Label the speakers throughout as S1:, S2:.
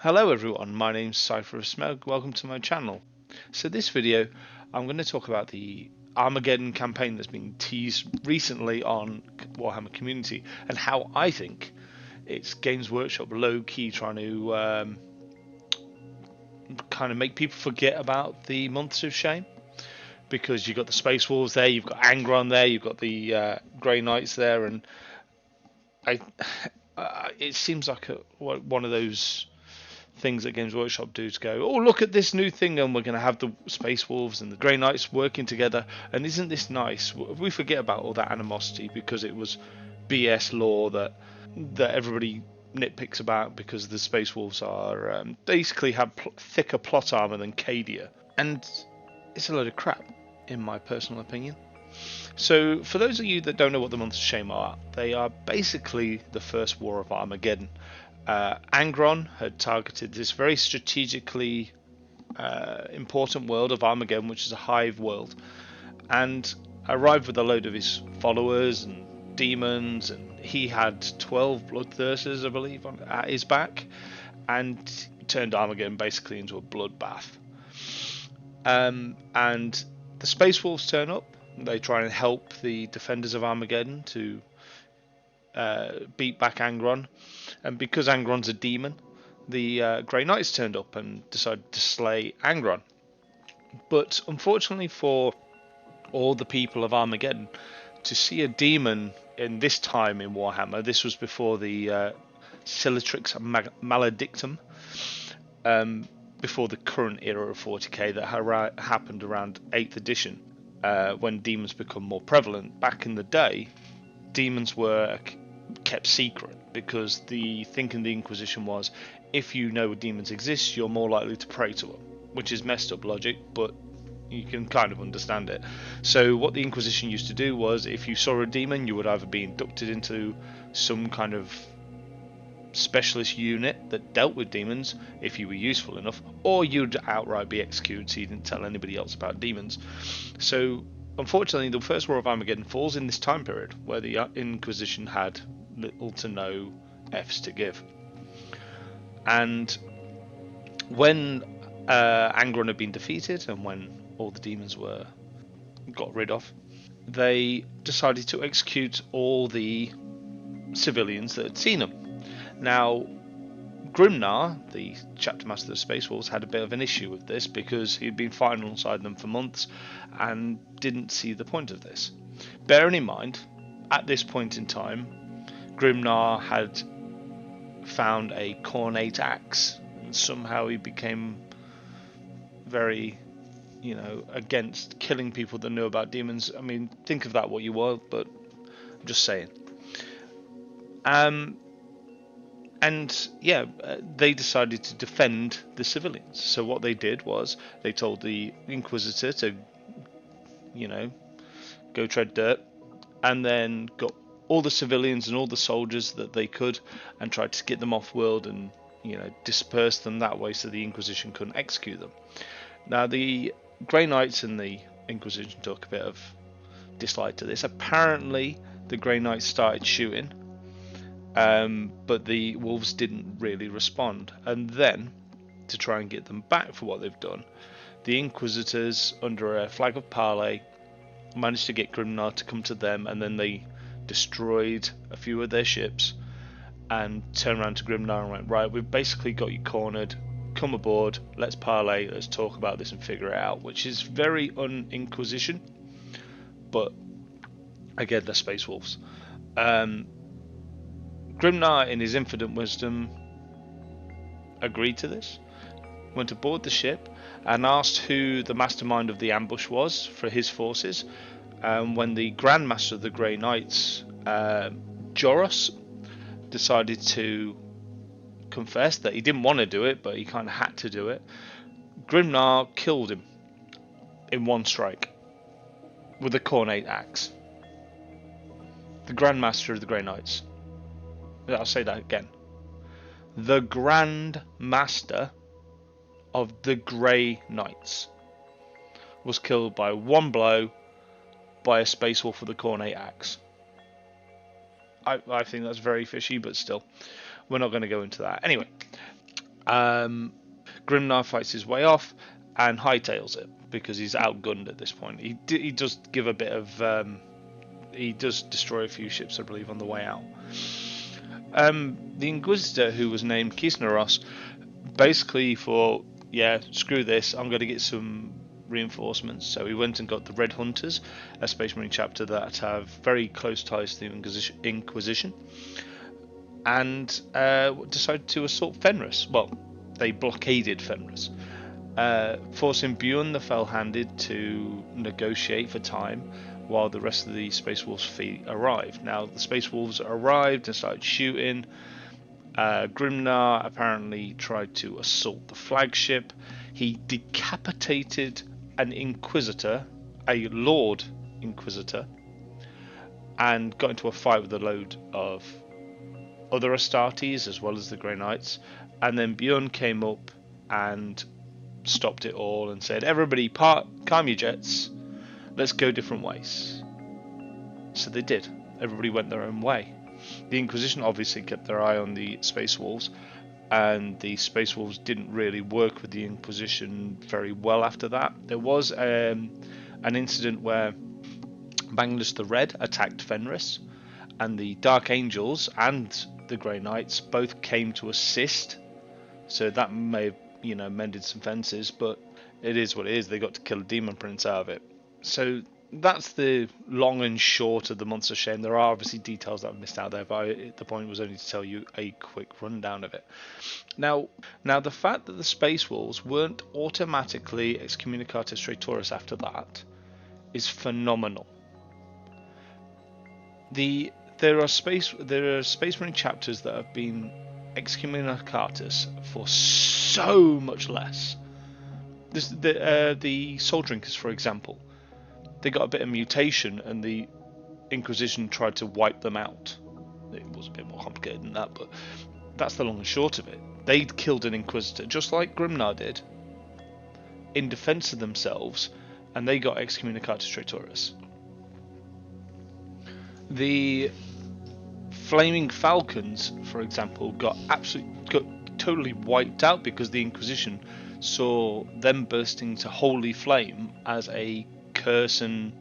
S1: Hello everyone, my name's Cypher of Smoke. Welcome to my channel. So this video, I'm going to talk about the Armageddon campaign that's been teased recently on Warhammer Community and how I think it's Games Workshop low-key trying to kind of make people forget about the Months of Shame, because you've got the Space Wolves there, you've got Angron there, you've got the Grey Knights there, and I, it seems like one of those things that Games Workshop do to go, oh, look at this new thing, and we're going to have the Space Wolves and the Grey Knights working together, and isn't this nice? We forget about all that animosity because it was BS lore that everybody nitpicks about, because the Space Wolves are basically have thicker plot armor than Cadia, and it's a load of crap, in my personal opinion. So, for those of you that don't know what the Months of Shame are, they are basically the first war of Armageddon. Angron had targeted this very strategically important world of Armageddon, which is a hive world, and arrived with a load of his followers and demons, and he had 12 bloodthirsters, I believe, at his back, and turned Armageddon basically into a bloodbath. And the Space Wolves turn up. They try and help the defenders of Armageddon to beat back Angron, and because Angron's a demon, the Grey Knights turned up and decided to slay Angron. But unfortunately for all the people of Armageddon, to see a demon in this time in Warhammer, this was before the Cilatrix Maledictum, before the current era of 40k that happened around 8th edition, when demons become more prevalent. Back in the day, demons were kept secret, because the thinking the Inquisition was, if you know demons exist, you're more likely to pray to them, which is messed up logic, but you can kind of understand it. So what the Inquisition used to do was, if you saw a demon, you would either be inducted into some kind of specialist unit that dealt with demons if you were useful enough, or you'd outright be executed so you didn't tell anybody else about demons. So unfortunately, the First War of Armageddon falls in this time period where the Inquisition had little to no F's to give. And when Angron had been defeated, and when all the demons were got rid of, they decided to execute all the civilians that had seen them. Now, Grimnar, the chapter master of the Space Wolves, had a bit of an issue with this, because he'd been fighting alongside them for months and didn't see the point of this. Bearing in mind, at this point in time, Grimnar had found a cornate axe, and somehow he became very, against killing people that knew about demons. I mean, think of that what you will, but I'm just saying. They decided to defend the civilians. So what they did was, they told the Inquisitor to, go tread dirt, and then got all the civilians and all the soldiers that they could, and tried to get them off world and disperse them that way, so the Inquisition couldn't execute them. Now, the Grey Knights and the Inquisition took a bit of dislike to this. Apparently the Grey Knights started shooting, but the Wolves didn't really respond. And then, to try and get them back for what they've done, the Inquisitors, under a flag of parley, managed to get Grimnar to come to them, and then they destroyed a few of their ships and turned around to Grimnar and went, right, we've basically got you cornered, come aboard, let's parley, let's talk about this and figure it out, which is very un-Inquisition, but again, they're Space Wolves. Grimnar, in his infinite wisdom, agreed to this, went aboard the ship, and asked who the mastermind of the ambush was for his forces. When the Grand Master of the Grey Knights, Joros, decided to confess that he didn't want to do it, but he kind of had to do it, Grimnar killed him in one strike with a cornate axe. The Grand Master of the Grey Knights. I'll say that again. The Grand Master of the Grey Knights was killed by one blow by a Space Wolf with a cornate axe. I think that's very fishy, but still, we're not going to go into that. Anyway, Grimnar fights his way off and hightails it because he's outgunned at this point. He does give a bit of he does destroy a few ships, I believe, on the way out. The Inquisitor, who was named Kisnaros, basically thought, yeah, screw this, I'm going to get some reinforcements. So he went and got the Red Hunters, a Space Marine chapter that have very close ties to the Inquisition, and decided to assault Fenris. Well, they blockaded Fenris, forcing Bjorn the Fell-Handed to negotiate for time while the rest of the Space Wolves' fleet arrived. Now, the Space Wolves arrived and started shooting. Grimnar apparently tried to assault the flagship. He decapitated an Inquisitor, a Lord Inquisitor, and got into a fight with a load of other Astartes as well as the Grey Knights. And then Bjorn came up and stopped it all and said, everybody calm your jets, let's go different ways. So they did. Everybody went their own way. The Inquisition obviously kept their eye on the Space Wolves, and the Space Wolves didn't really work with the Inquisition very well after that. There was an incident where Magnus the Red attacked Fenris, and the Dark Angels and the Grey Knights both came to assist, so that may have mended some fences, but it is what it is. They got to kill a Demon Prince out of it. So that's the long and short of the Monster Shame. There are obviously details that I've missed out there, but the point was only to tell you a quick rundown of it. Now the fact that the Space Wolves weren't automatically excommunicatus traitoris after that is phenomenal. There are Space Marine chapters that have been excommunicatus for so much less. The Soul Drinkers, for example, they got a bit of mutation and the Inquisition tried to wipe them out. It was a bit more complicated than that, but that's the long and short of it. They'd killed an Inquisitor, just like Grimnar did, in defense of themselves, and they got excommunicatus traitoris. The Flaming Falcons, for example, got totally wiped out because the Inquisition saw them bursting to holy flame as a curse and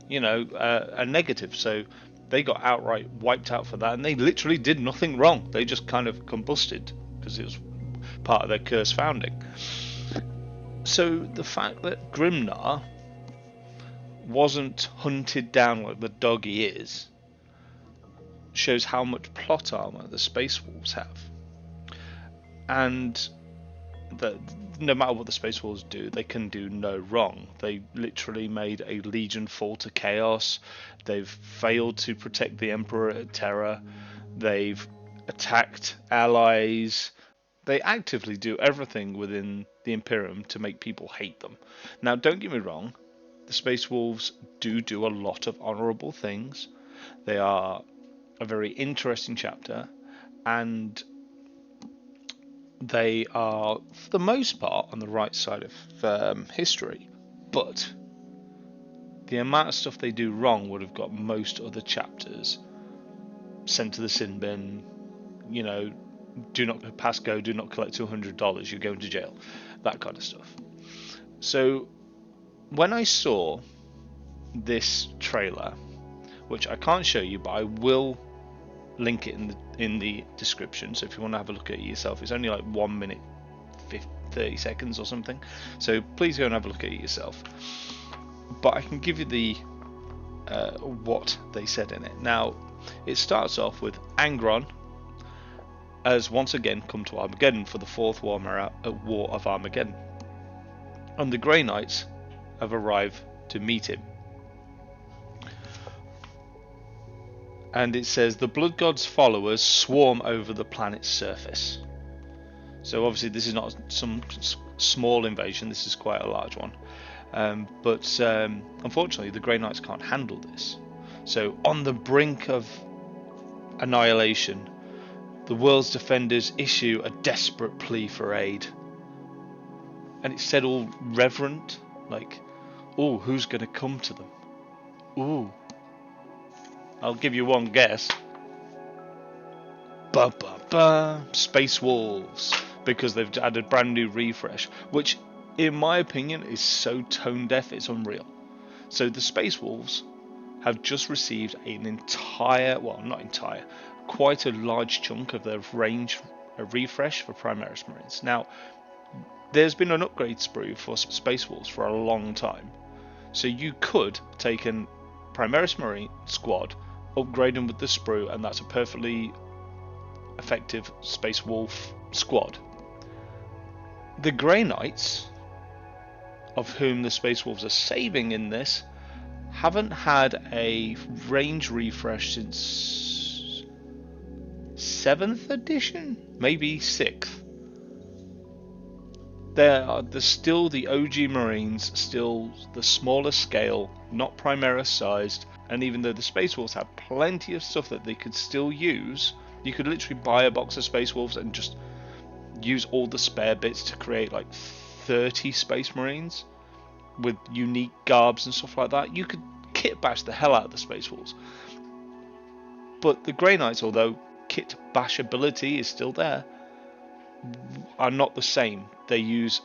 S1: a negative, so they got outright wiped out for that, and they literally did nothing wrong. They just kind of combusted because it was part of their curse founding. So the fact that Grimnar wasn't hunted down like the dog he is shows how much plot armor the Space Wolves have, and that no matter what the Space Wolves do, they can do no wrong. They literally made a legion fall to chaos. They've failed to protect the Emperor at Terra. They've attacked allies. They actively do everything within the Imperium to make people hate them. Now, don't get me wrong, the Space Wolves do a lot of honourable things. They are a very interesting chapter, and they are, for the most part, on the right side of history. But the amount of stuff they do wrong would have got most other chapters sent to the sin bin. Do not pass go, do not collect $200, you're going to jail. That kind of stuff. So when I saw this trailer, which I can't show you, but I will link it in the description, so if you want to have a look at it yourself, it's only like 1 minute 30 seconds or something, so please go and have a look at it yourself. But I can give you the what they said in it. Now, it starts off with Angron has once again come to Armageddon for the fourth War of Armageddon, and the Grey Knights have arrived to meet him. And it says the Blood God's followers swarm over the planet's surface. So obviously this is not some small invasion, this is quite a large one. But unfortunately the Grey Knights can't handle this. So on the brink of annihilation, the world's defenders issue a desperate plea for aid. And it's said all reverent, like, ooh, who's going to come to them? Ooh. I'll give you one guess. Space Wolves. because they've added brand new refresh, which in my opinion is so tone deaf it's unreal. So the Space Wolves have just received an entire, well, not entire, quite a large chunk of their range refresh for Primaris Marines. Now, there's been an upgrade sprue for Space Wolves for a long time. So you could take an Primaris Marine squad, upgrade them with the sprue, and that's a perfectly effective Space Wolf squad. The Grey Knights, of whom the Space Wolves are saving in this, haven't had a range refresh since 7th edition, maybe 6th. They're still the OG Marines, still the smaller scale, not Primaris sized, and even though the Space Wolves have plenty of stuff that they could still use, you could literally buy a box of Space Wolves and just use all the spare bits to create like 30 Space Marines with unique garbs and stuff like that. You could kit bash the hell out of the Space Wolves. But the Grey Knights, although kit bashability is still there, are not the same. They use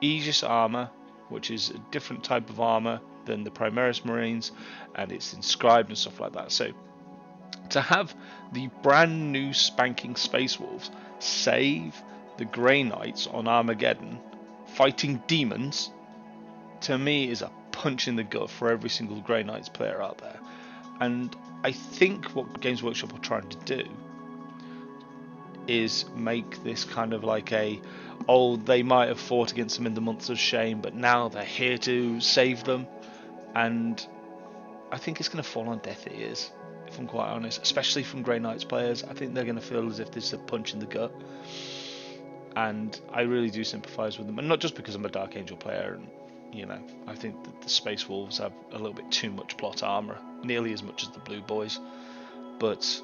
S1: Aegis armor, which is a different type of armor than the Primaris Marines, and it's inscribed and stuff like that. So to have the brand new spanking Space Wolves save the Grey Knights on Armageddon fighting demons, to me is a punch in the gut for every single Grey Knights player out there. And I think what Games Workshop are trying to do is make this kind of like they might have fought against them in the months of shame, but now they're here to save them. And I think it's going to fall on deaf ears, if I'm quite honest, especially from Grey Knights players. I think they're going to feel as if this is a punch in the gut. And I really do sympathise with them, and not just because I'm a Dark Angel player, and I think that the Space Wolves have a little bit too much plot armour, nearly as much as the Blue Boys, but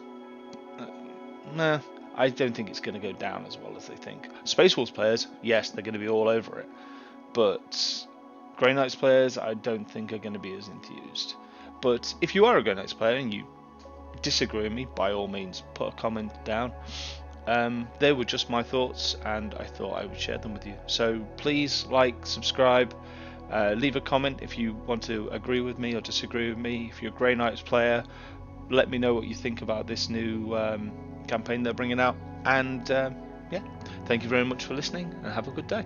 S1: nah, I don't think it's going to go down as well as they think. Space Wolves players, yes, they're going to be all over it, but Grey Knights players, I don't think are going to be as enthused. But if you are a Grey Knights player and you disagree with me, by all means, put a comment down. They were just my thoughts, and I thought I would share them with you. So please like, subscribe, leave a comment if you want to agree with me or disagree with me. If you're a Grey Knights player, let me know what you think about this new campaign they're bringing out. And yeah, thank you very much for listening, and have a good day.